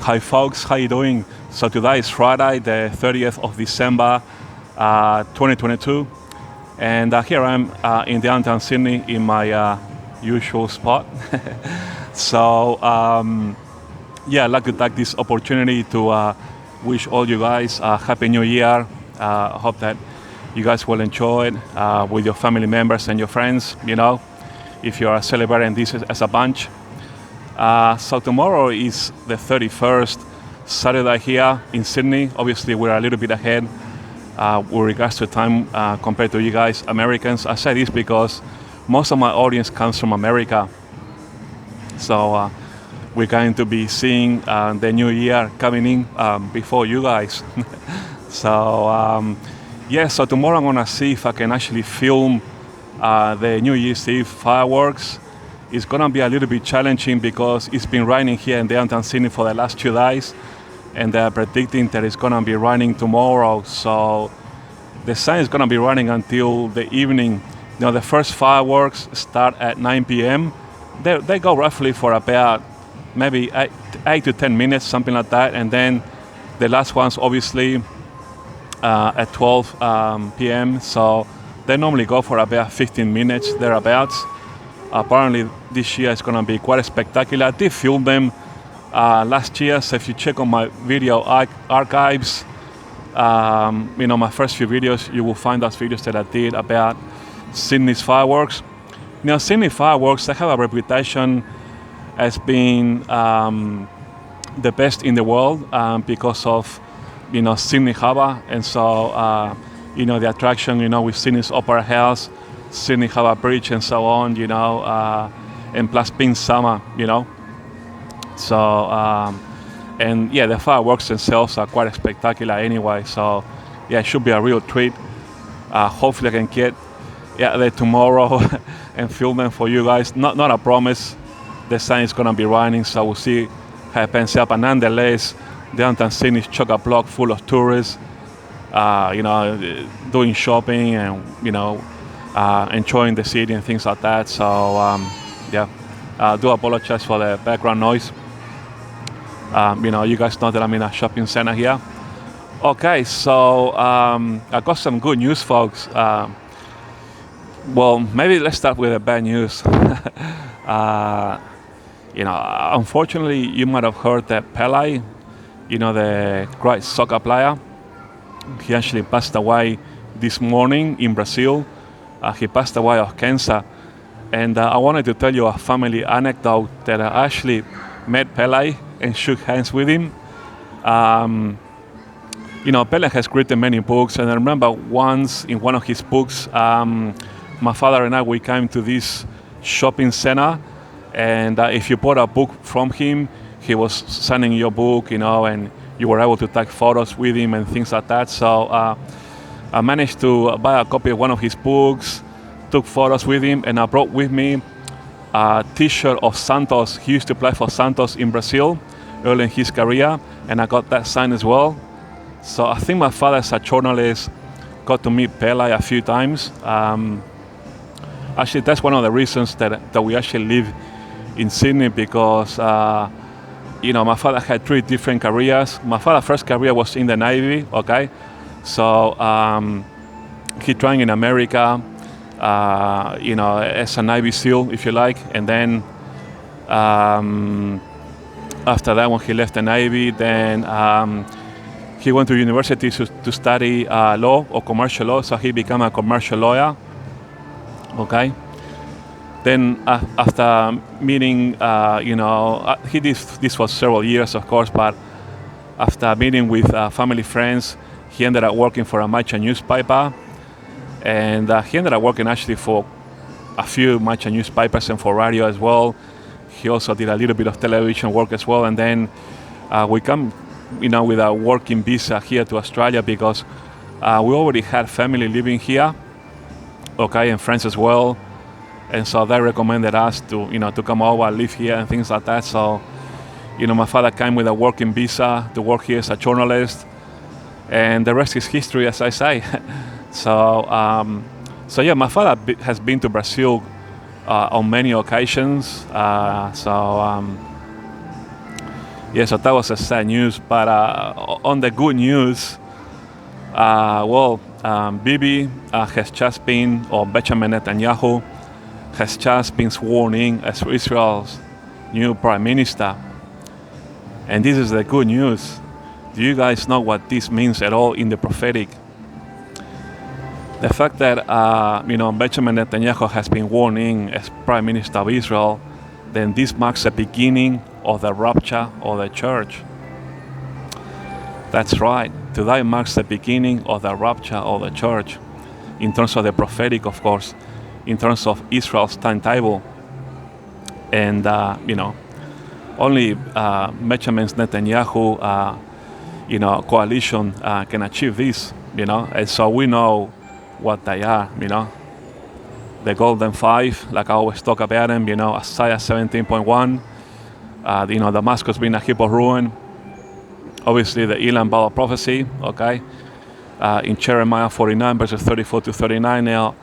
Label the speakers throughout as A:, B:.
A: Hi folks, how you doing? So today is Friday, the 30th of December, 2022, and here I am in downtown Sydney in my usual spot. So yeah, I'd like to take this opportunity to wish all you guys a Happy New Year. I hope that you guys will enjoy it with your family members and your friends, you know, if you are celebrating this as a bunch. So tomorrow is the 31st, Saturday here in Sydney. Obviously, we're a little bit ahead with regards to time compared to you guys, Americans. I say this because most of my audience comes from America. So we're going to be seeing the new year coming in before you guys. So yeah, so tomorrow I'm gonna see if I can actually film the New Year's Eve fireworks. It's gonna be a little bit challenging because it's been raining here in downtown Sydney for the last 2 days, and they're predicting that it's gonna be raining tomorrow. So the sun is gonna be running until the evening. You know, the first fireworks start at 9 p.m. They go roughly for about maybe 8 to 10 minutes, something like that, and then the last ones obviously at 12 p.m. So they normally go for about 15 minutes thereabouts. Apparently this year is going to be quite spectacular. I did film them last year, so if you check on my video archives, you know, my first few videos, you will find those videos that I did about Sydney's fireworks. You know, Sydney fireworks, they have a reputation as being the best in the world because of, you know, Sydney Harbour, and so you know, the attraction, you know, with Sydney's Opera House, Sydney Harbour Bridge, and so on, you know, and plus being summer, you know. So and yeah, the fireworks themselves are quite spectacular anyway. So yeah, it should be a real treat. Hopefully I can get there tomorrow and film them for you guys. Not a promise. The sun is gonna be raining, so we'll see how it pans out. But nonetheless, downtown Sydney is chock-a-block full of tourists, you know, doing shopping and, you know, enjoying the city and things like that. So yeah, I do apologize for the background noise. You know, you guys know that I'm in a shopping center here. Okay, so I got some good news, folks. Well, maybe let's start with the bad news. You know, unfortunately, you might have heard that Pele, you know, the great soccer player, he actually passed away this morning in Brazil. He passed away of cancer. And I wanted to tell you a family anecdote that I actually met Pele and shook hands with him. You know, Pele has written many books, and I remember once in one of his books, my father and I, we came to this shopping center, and if you bought a book from him, he was signing your book, you know, and you were able to take photos with him and things like that. So I managed to buy a copy of one of his books, took photos with him, and I brought with me a t-shirt of Santos. He used to play for Santos in Brazil early in his career, and I got that signed as well. So I think my father, as a journalist, got to meet Pele a few times. Actually, that's one of the reasons that we actually live in Sydney, because you know, my father had 3 different careers. My father's first career was in the Navy, okay? So he trained in America, you know, as a Navy SEAL, if you like. And then after that, when he left the Navy, then he went to university to study law or commercial law. So he became a commercial lawyer, okay? Then after meeting, you know, he did this for several years, of course, but after meeting with family friends, he ended up working for a Micah newspaper, and he ended up working actually for a few Micah newspapers and for radio as well. He also did a little bit of television work as well, and then we come, you know, with a working visa here to Australia because we already had family living here, okay, and friends as well. And so they recommended us to, you know, to come over, live here and things like that. So, you know, my father came with a working visa to work here as a journalist, and the rest is history, as I say. So yeah, my father has been to Brazil on many occasions. Yeah, so that was a sad news. But on the good news, Bibi has just been, or Benjamin Netanyahu has just been sworn in as Israel's new prime minister. And this is the good news. Do you guys know what this means at all in the prophetic? The fact that Benjamin Netanyahu has been sworn in as prime minister of Israel, then this marks the beginning of the rapture of the church. That's right. Today marks the beginning of the rapture of the church, in terms of the prophetic, of course, in terms of Israel's timetable. And, only Benjamin Netanyahu, coalition can achieve this, and so we know what they are, The Golden Five, like I always talk about them, Isaiah 17.1, Damascus being a heap of ruin. Obviously, the Elam Bible prophecy, okay? In Jeremiah 49, verses 34 to 39. Now,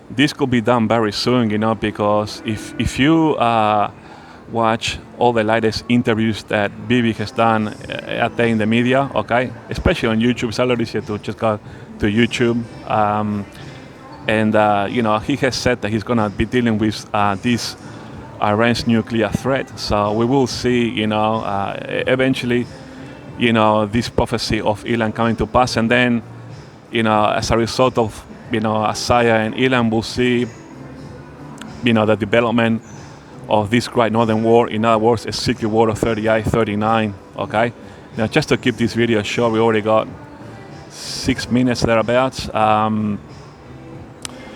A: this could be done very soon, because if you watch all the latest interviews that Bibi has done out there in the media, okay? Especially on YouTube, it's a lot easier to just go to YouTube. He has said that he's going to be dealing with this Iran's nuclear threat. So we will see, eventually, this prophecy of Elam coming to pass. And then, as a result of, Isaiah and Elam, we'll see, the development of this great northern war. In other words, Ezequiel war of 38, 39, okay? Now, just to keep this video short, we already got 6 minutes thereabouts. At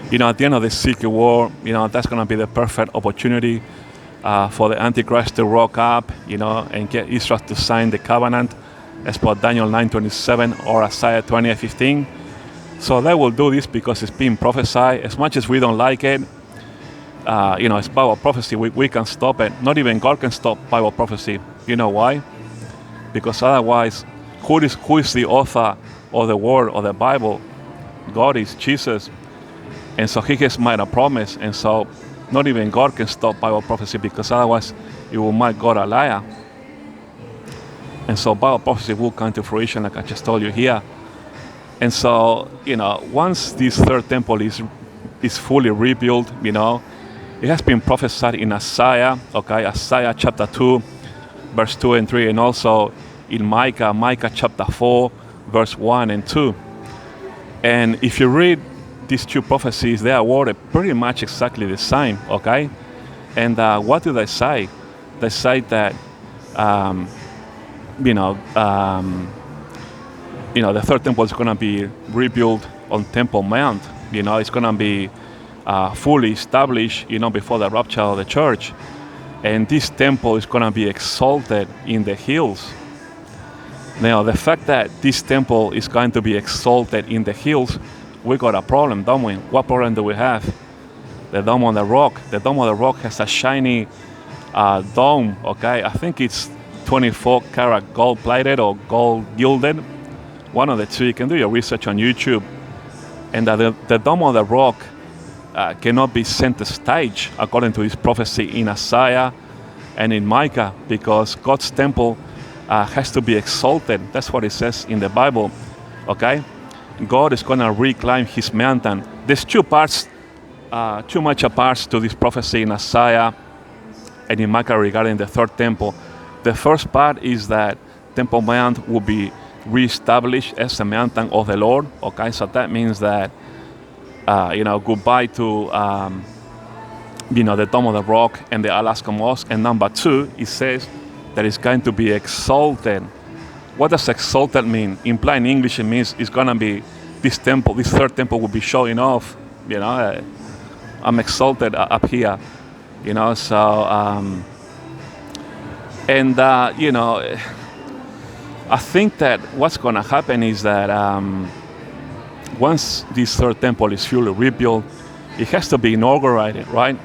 A: the end of the Ezequiel war, that's going to be the perfect opportunity for the Antichrist to rock up, and get Israel to sign the covenant, as per Daniel 9:27 or Isaiah 28:15. So they will do this because it's being prophesied. As much as we don't like it, it's Bible prophecy. We can stop it. Not even God can stop Bible prophecy. You know why? Because otherwise, who is the author of the word of the Bible? God is Jesus. And so he has made a promise. And so not even God can stop Bible prophecy, because otherwise it will make God a liar. And so Bible prophecy will come to fruition, like I just told you here. And so, once this third temple is fully rebuilt, it has been prophesied in Isaiah, okay, Isaiah chapter 2, verse 2 and 3, and also in Micah chapter 4, verse 1 and 2. And if you read these two prophecies, they are worded pretty much exactly the same, okay? And what do they say? They say that, the third temple is going to be rebuilt on Temple Mount. It's going to be fully established, before the rapture of the church. And this temple is going to be exalted in the hills. Now, the fact that this temple is going to be exalted in the hills, we got a problem, don't we? What problem do we have? The Dome on the Rock. The Dome on the Rock has a shiny dome, okay? I think it's 24 karat gold plated or gold gilded. One of the two. You can do your research on YouTube. And the Dome on the Rock cannot be center stage, according to this prophecy in Isaiah and in Micah, because God's temple has to be exalted. That's what it says in the Bible, okay? God is going to reclaim his mountain. There's two parts, too much parts to this prophecy in Isaiah and in Micah regarding the third temple. The first part is that Temple Mount will be reestablished as the mountain of the Lord, okay? So that means that, goodbye to, the Dome of the Rock and the Al-Aqsa Mosque. And number two, it says that it's going to be exalted. What does exalted mean? In plain English, it means it's going to be this temple, this third temple will be showing off. I'm exalted up here. I think that what's going to happen is that once this third temple is fully rebuilt, it has to be inaugurated, right?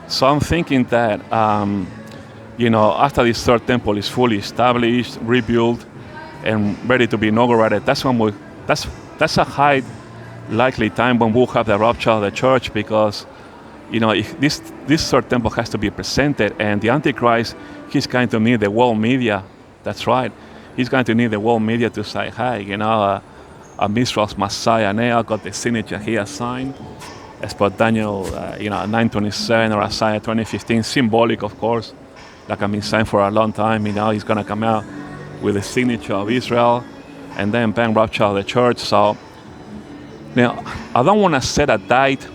A: So I'm thinking that, after this third temple is fully established, rebuilt, and ready to be inaugurated, that's a high likely time when we'll have the rapture of the church, because if this third temple has to be presented, and the Antichrist, he's going to need the world media. That's right. He's going to need the world media to say, hey, Israel's Messiah now got the signature here signed, as per Daniel, 9:27 or Isaiah 20:15, symbolic, of course, like I've been saying for a long time. He's going to come out with the signature of Israel, and then bang, rapture of the church. So now, I don't want to set a date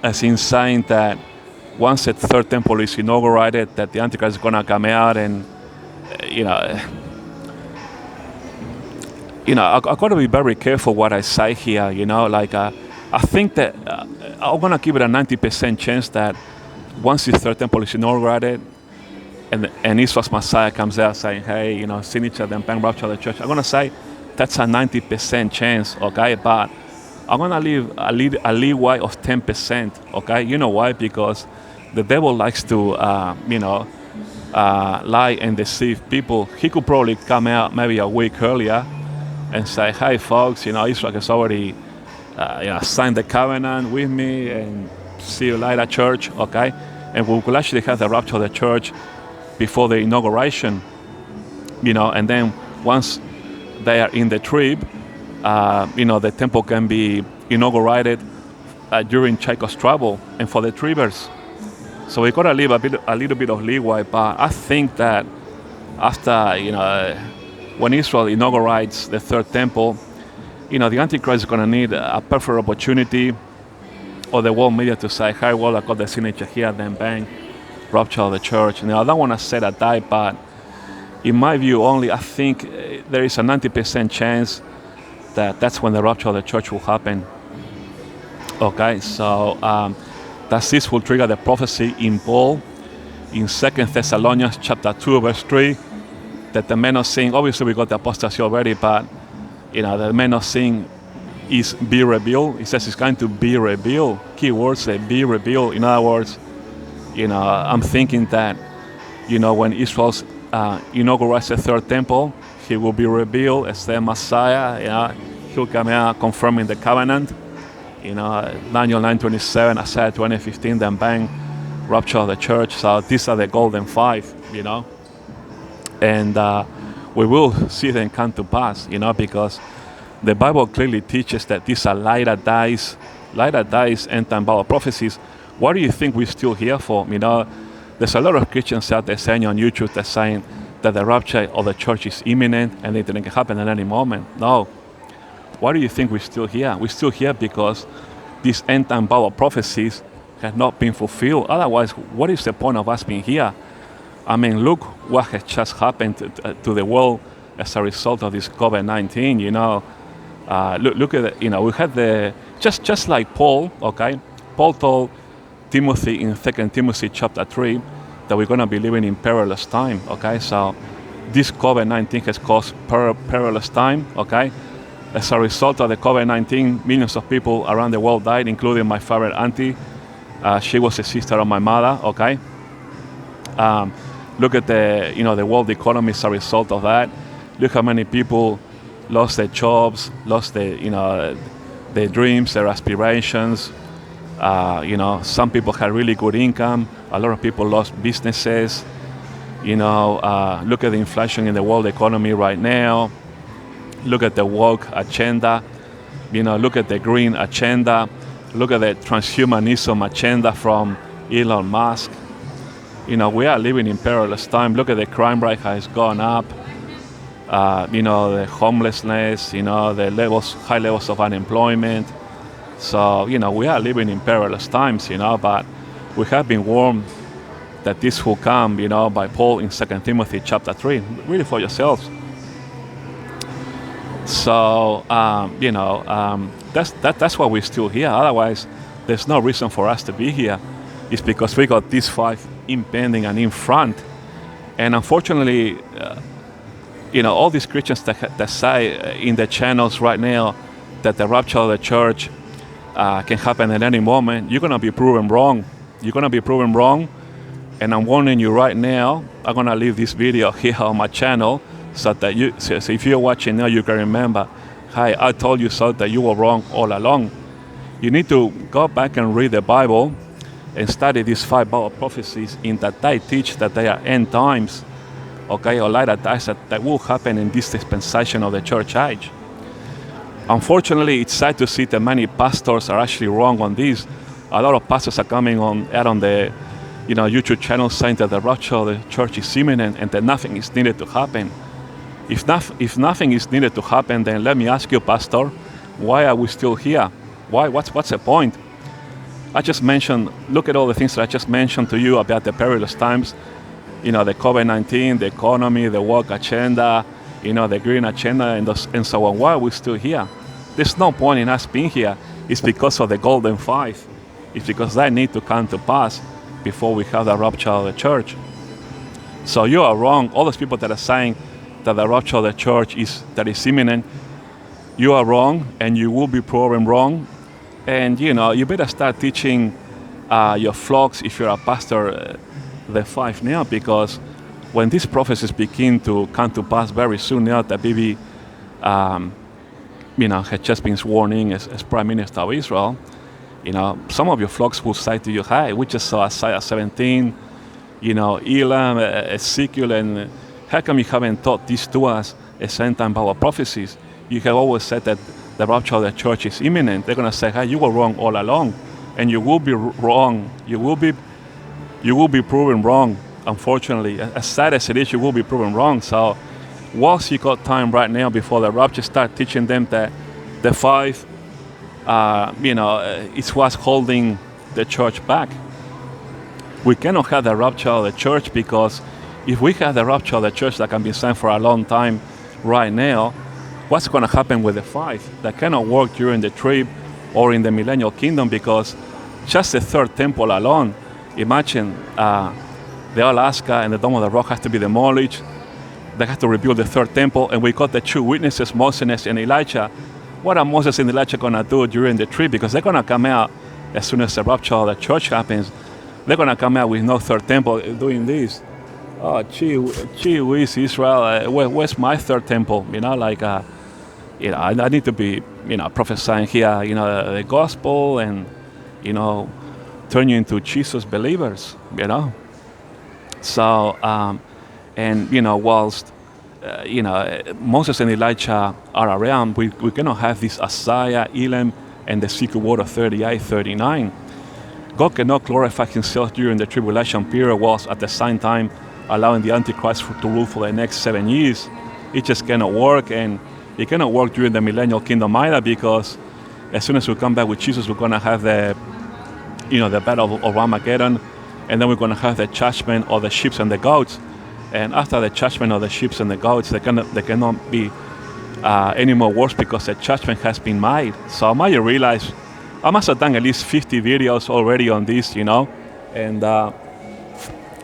A: as in saying that once the third temple is inaugurated, that the Antichrist is going to come out and, I've got to be very careful what I say here, I think that I'm going to give it a 90% chance that once the third temple is inaugurated and Israel's Messiah comes out saying, hey, signature, then bang, rapture of the church, I'm going to say that's a 90% chance, okay? But I'm going to leave a leeway of 10%, okay? You know why? Because the devil likes to, lie and deceive people. He could probably come out maybe a week earlier and say, hey, folks, Israel has already signed the covenant with me, and see you later, church, okay? And we will actually have the rapture of the church before the inauguration, and then once they are in the trib, the temple can be inaugurated during Jacob's trouble and for the tribbers. So we've got to leave a little bit of leeway, but I think that after, when Israel inaugurates the third temple, the Antichrist is going to need a perfect opportunity, or the world media, to say, hey, well, I got the signature here, then bang, rapture of the church. Now, I don't want to set a date, but in my view only, I think there is a 90% chance that that's when the rapture of the church will happen. Okay, so this will trigger the prophecy in Paul in 2 Thessalonians chapter 2, verse 3, that the men of sin, obviously we got the apostasy already, but the men of sin is be revealed. It says it's going to be revealed. Key words say be revealed. In other words, I'm thinking that, when Israel inaugurates the third temple, he will be revealed as the Messiah. He'll come out confirming the covenant. Daniel 9:27, Isaiah 20:15, then bang, rapture of the church. So these are the golden five, and we will see them come to pass, because the Bible clearly teaches that these are later days end time Bible prophecies. What do you think we're still here for? There's a lot of Christians out there saying on YouTube, they're saying that the rapture of the church is imminent and it can happen at any moment. No. Why do you think we're still here? We're still here because these end time Bible prophecies have not been fulfilled. Otherwise, what is the point of us being here? I mean, look what has just happened to the world as a result of this COVID-19. Look at it. We had just like Paul. Okay, Paul told Timothy in 2 Timothy chapter 3 that we're going to be living in perilous time. Okay, so this COVID-19 has caused perilous time. Okay, as a result of the COVID-19, millions of people around the world died, including my favorite auntie. She was a sister of my mother. Okay. Look at the world economy as a result of that. Look how many people lost their jobs, lost their dreams, their aspirations. Some people had really good income. A lot of people lost businesses. Look at the inflation in the world economy right now. Look at the woke agenda. Look at the green agenda. Look at the transhumanism agenda from Elon Musk. We are living in perilous time. Look at the crime rate has gone up. The homelessness, the high levels of unemployment. So, we are living in perilous times, but we have been warned that this will come, by Paul in 2 Timothy chapter 3. Read it for yourselves. So, that's why we're still here. Otherwise, there's no reason for us to be here. It's because we got these five impending and in front. And unfortunately, all these Christians that say in the channels right now that the rapture of the church can happen at any moment, you're going to be proven wrong. You're going to be proven wrong. And I'm warning you right now, I'm going to leave this video here on my channel so that so if you're watching now, you can remember, hi, I told you so, that you were wrong all along. You need to go back and read the Bible and study these 5 Bible prophecies in that they teach that they are end times, okay, or later times that will happen in this dispensation of the church age. Unfortunately, it's sad to see that many pastors are actually wrong on this. A lot of pastors are coming out on the YouTube channel saying that the rapture of the church is imminent and that nothing is needed to happen. If nothing is needed to happen, then let me ask you, Pastor, why are we still here? What's the point? I just mentioned, look at all the things that I just mentioned to you about the perilous times, the COVID-19, the economy, the work agenda, the green agenda, and so on. Why are we still here? There's no point in us being here. It's because of the golden 5. It's because they need to come to pass before we have the rapture of the church. So you are wrong. All those people that are saying that the rapture of the church is imminent, you are wrong, and you will be proven wrong. And you better start teaching your flocks, if you're a pastor, the 5 now, because when these prophecies begin to come to pass very soon, now that Bibi had just been sworn in as Prime Minister of Israel, some of your flocks will say to you, hey, we just saw Isaiah 17, Elam, Ezequiel, and how come you haven't taught these to us as end-time Bible prophecies? You have always said that the rapture of the church is imminent. They're going to say, hey, you were wrong all along. And you will be wrong. You will be proven wrong, unfortunately. As sad as it is, you will be proven wrong. So whilst you got time right now before the rapture, start teaching them that the 5, it's what's holding the church back. We cannot have the rapture of the church, because if we have the rapture of the church that can be sent for a long time right now, what's going to happen with the 5? That cannot work during the trib or in the millennial kingdom, because just the Third Temple alone, imagine the Alaska and the Dome of the Rock has to be demolished. They have to rebuild the Third Temple, and we got the 2 witnesses, Moses and Elijah. What are Moses and Elijah going to do during the trib? Because they're going to come out as soon as the rapture of the church happens. They're going to come out with no Third Temple doing this. Oh, gee whiz, Israel, where's my Third Temple? I need to be, prophesying here, the gospel and, turn you into Jesus believers, So, whilst, Moses and Elijah are around, we cannot have this Isaiah, Elam, and the secret word of 38, 39. God cannot glorify himself during the tribulation period, whilst at the same time allowing the Antichrist to rule for the next 7 years. It just cannot work, and it cannot work during the millennial kingdom either, because as soon as we come back with Jesus, we're going to have the battle of Armageddon, and then we're going to have the judgment of the sheep and the goats. And after the judgment of the sheep and the goats, they cannot be any more worse, because the judgment has been made. So I might realize I must have done at least 50 videos already on this, and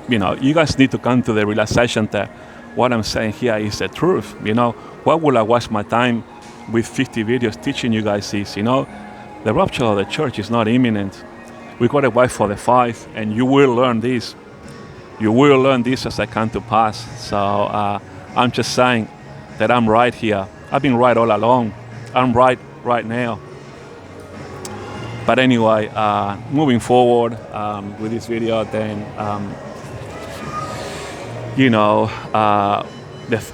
A: you guys need to come to the realization that what I'm saying here is the truth. Why would I waste my time with 50 videos teaching you guys this? The rapture of the church is not imminent. We got to wait for the 5, and you will learn this. You will learn this as I come to pass. So I'm just saying that I'm right here. I've been right all along. I'm right now. But anyway, moving forward with this video, then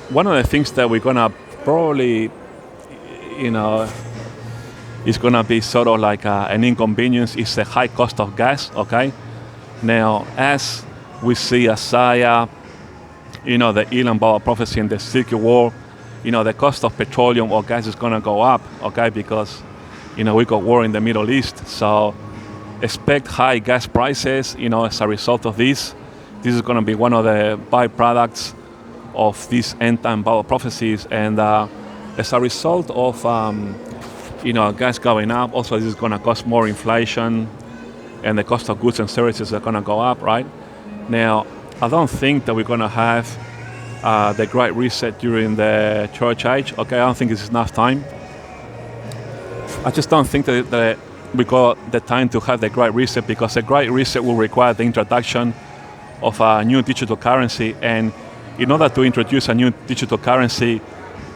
A: one of the things that we're gonna probably, is gonna be sort of like an inconvenience is the high cost of gas. Okay, now as we see Isaiah, the Elam Bible prophecy in the Ezequiel war, the cost of petroleum or gas is gonna go up. Okay, because we got war in the Middle East, so expect high gas prices. As a result of this. This is going to be one of the byproducts of these end-time Bible prophecies, and as a result of gas going up, also this is going to cause more inflation, and the cost of goods and services are going to go up, right? Now, I don't think that we're going to have the Great Reset during the church age. Okay, I don't think it's enough time. I just don't think that we got the time to have the Great Reset, because the Great Reset will require the introduction of a new digital currency, and in order to introduce a new digital currency,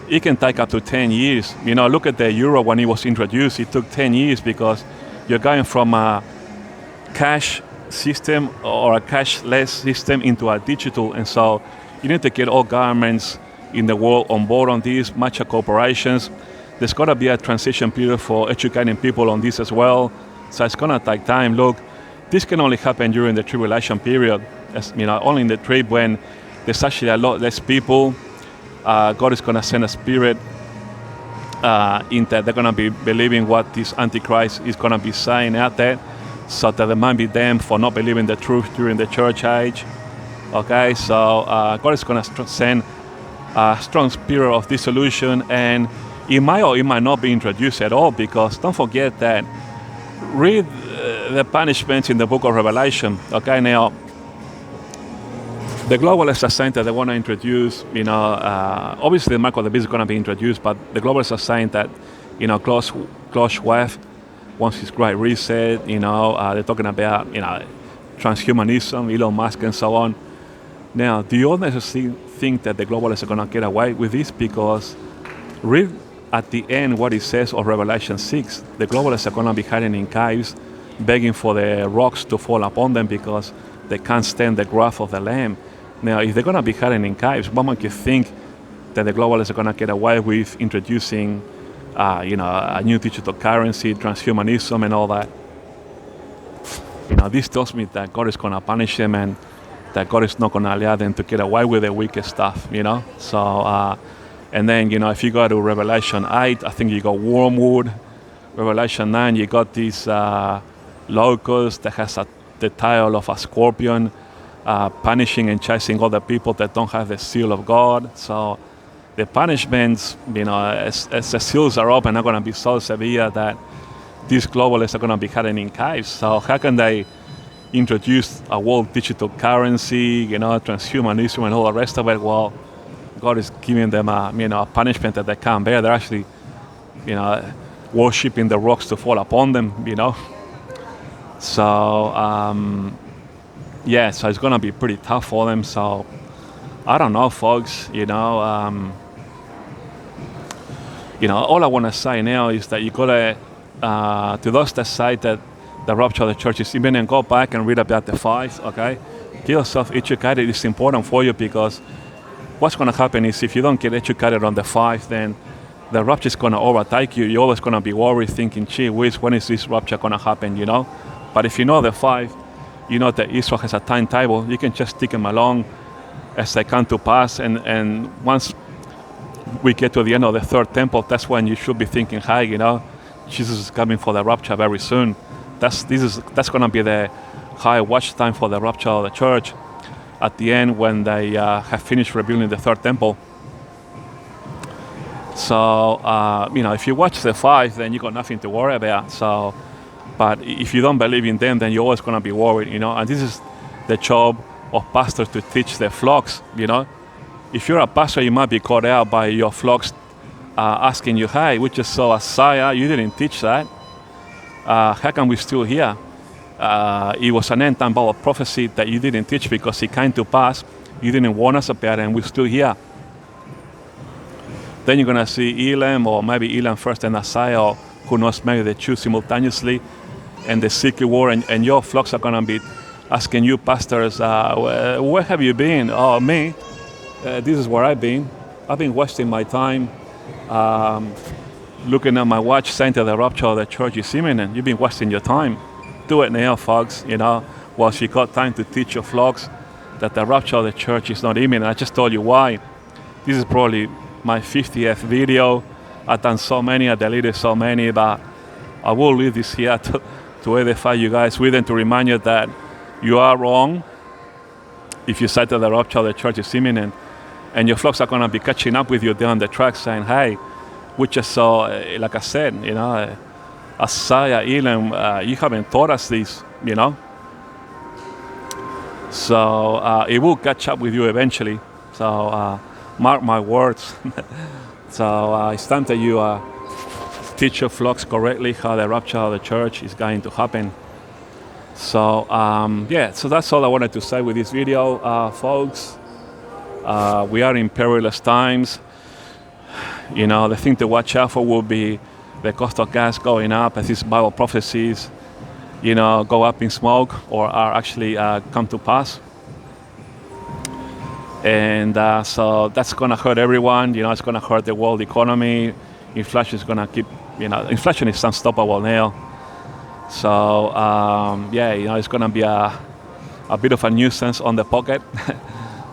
A: it can take up to 10 years. Look at the euro when it was introduced. It took 10 years, because you're going from cash system or a cashless system into a digital. And so you need to get all governments in the world on board on this, major corporations. There's got to be a transition period for educating people on this as well. So it's going to take time. Look, this can only happen during the tribulation period. As, only in the trib when there's actually a lot less people. God is going to send a spirit in that they're going to be believing what this Antichrist is going to be saying out there, so that they might be damned for not believing the truth during the church age. Okay, so God is going to send a strong spirit of dissolution, and it might or it might not be introduced at all, because don't forget that, read the punishments in the book of Revelation. Okay, now the globalists are saying that they want to introduce, obviously the mark of the beast is going to be introduced, but the globalists are saying that, Klaus Schwab wants his great reset. They're talking about, transhumanism, Elon Musk, and so on. Now, do you all necessarily think that the globalists are going to get away with this? Because read at the end what it says of Revelation 6. The globalists are going to be hiding in caves, begging for the rocks to fall upon them because they can't stand the wrath of the Lamb. Now, if they're going to be hiding in caves, what makes you think that the globalists are going to get away with introducing, a new digital currency, transhumanism, and all that? This tells me that God is going to punish them, and that God is not going to allow them to get away with the wicked stuff. So, and then if you go to Revelation 8, I think you got wormwood. Revelation 9, you got this locust that has the tail of a scorpion, punishing and chasing all the people that don't have the seal of God. So the punishments, as the seals are open, are going to be so severe that these globalists are going to be hiding in caves. So how can they introduce a world digital currency, transhumanism and all the rest of it? Well, God is giving them a punishment that they can't bear. They're actually, worshipping the rocks to fall upon them, So, so it's going to be pretty tough for them. So, I don't know, folks, all I want to say now is that you got to those that say that the rapture of the church is imminent, go back and read about the 5, okay? Get yourself educated. It's important for you, because what's going to happen is if you don't get educated on the 5, then the rapture is going to overtake you. You're always going to be worried, thinking, gee whiz, when is this rapture going to happen, But if you know the 5, you know that Israel has a timetable. You can just take them along as they come to pass. And once we get to the end of the Third Temple, that's when you should be thinking, hey, Jesus is coming for the rapture very soon. That's going to be the high watch time for the rapture of the church at the end, when they have finished rebuilding the Third Temple. So, if you watch the 5, then you got nothing to worry about. So, but if you don't believe in them, then you're always going to be worried, And this is the job of pastors, to teach their flocks, If you're a pastor, you might be caught out by your flocks asking you, hey, we just saw Isaiah, you didn't teach that. How come we're still here? It was an end-time Bible prophecy that you didn't teach because it came to pass. You didn't warn us about it, and we're still here. Then you're going to see Elam, or maybe Elam first and Isaiah, or who knows, maybe the two simultaneously, and the Ezequiel war, and your flocks are going to be asking you, pastors, where have you been? Oh, me? This is where I've been. I've been wasting my time looking at my watch, saying that the rapture of the church is imminent. You've been wasting your time. Do it now, folks, whilst you got time to teach your flocks that the rapture of the church is not imminent. I just told you why. This is probably my 50th video. I've done so many, I deleted so many, but I will leave this here to edify you guys with, and to remind you that you are wrong if you say that the rapture of the church is imminent. And your flocks are going to be catching up with you down the track, saying, hey, we just saw, like I said, Isaiah, Elam, you haven't taught us this, So it will catch up with you eventually. So mark my words. So it's time that you teach your flocks correctly how the rapture of the church is going to happen. So so that's all I wanted to say with this video, folks. We are in perilous times. The thing to watch out for will be the cost of gas going up, as these Bible prophecies go up in smoke or are actually come to pass. And so that's going to hurt everyone. It's going to hurt the world economy. Inflation is going to keep, inflation is unstoppable now. So it's going to be a bit of a nuisance on the pocket.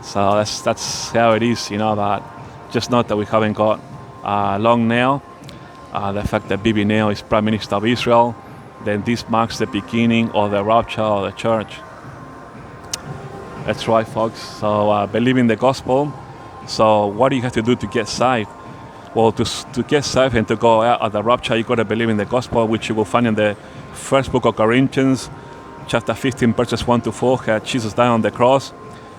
A: So that's how it is, but just note that we haven't got long now. The fact that Bibi now is Prime Minister of Israel, then this marks the beginning of the rapture of the church. That's right, folks. So believe in the gospel. So what do you have to do to get saved? Well, to get saved and to go out of the rapture, you got to believe in the gospel, which you will find in the first book of Corinthians, chapter 15, verses 1 to 4, that Jesus died on the cross,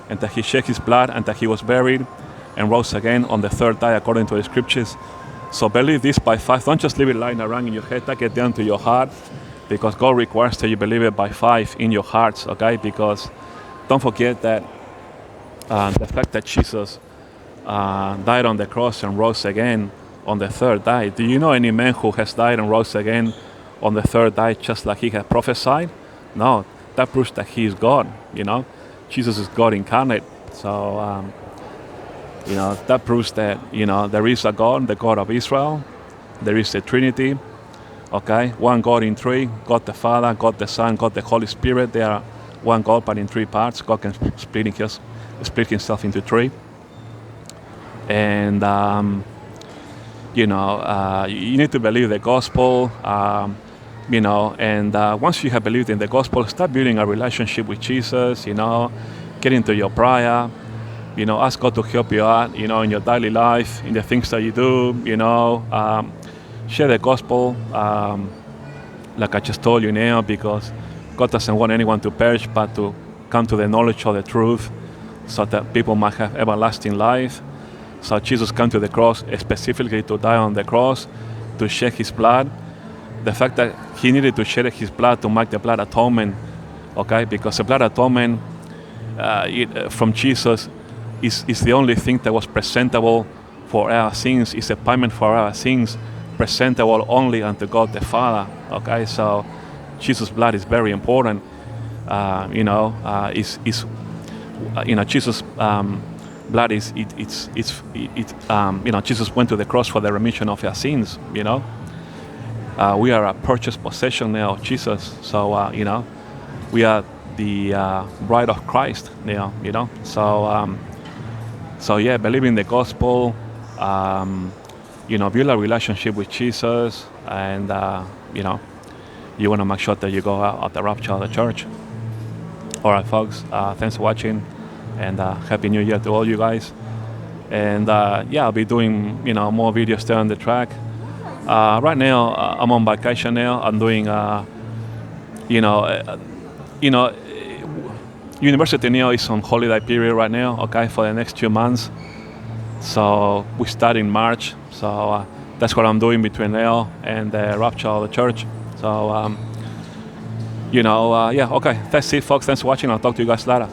A: and that he shed his blood, and that he was buried, and rose again on the third day, according to the scriptures. So believe this by faith. Don't just leave it lying around in your head. Take it down to your heart, because God requires that you believe it by faith in your hearts, okay? Because don't forget that the fact that Jesus died on the cross and rose again on the third day. Do you know any man who has died and rose again on the third day just like he had prophesied? No, that proves that he is God, Jesus is God incarnate. So, that proves that, there is a God, the God of Israel. There is a Trinity, okay? One God in three, God the Father, God the Son, God the Holy Spirit. They are one God, but in three parts. God can split himself into three. And, you need to believe the gospel, and once you have believed in the gospel, start building a relationship with Jesus, get into your prayer, ask God to help you out, in your daily life, in the things that you do, share the gospel, like I just told you now, because God doesn't want anyone to perish, but to come to the knowledge of the truth, so that people might have everlasting life. So Jesus came to the cross specifically to die on the cross, to shed his blood. The fact that he needed to shed his blood to make the blood atonement, okay? Because the blood atonement from Jesus is the only thing that was presentable for our sins, is a payment for our sins, presentable only unto God the Father, okay? So Jesus' blood is very important. Jesus' blood is Jesus went to the cross for the remission of our sins. We are a purchased possession now of Jesus. So we are the bride of Christ now. So believe in the gospel. Build a relationship with Jesus, and you want to make sure that you go out of the rapture of the church. All right, folks. Thanks for watching. And Happy New Year to all you guys. And I'll be doing more videos there on the track. Right now I'm on vacation now. I'm doing university now is on holiday period right now, okay, for the next 2 months. So we start in March. So that's what I'm doing between now and the rapture of the church. So okay, that's it, folks. Thanks for watching. I'll talk to you guys later.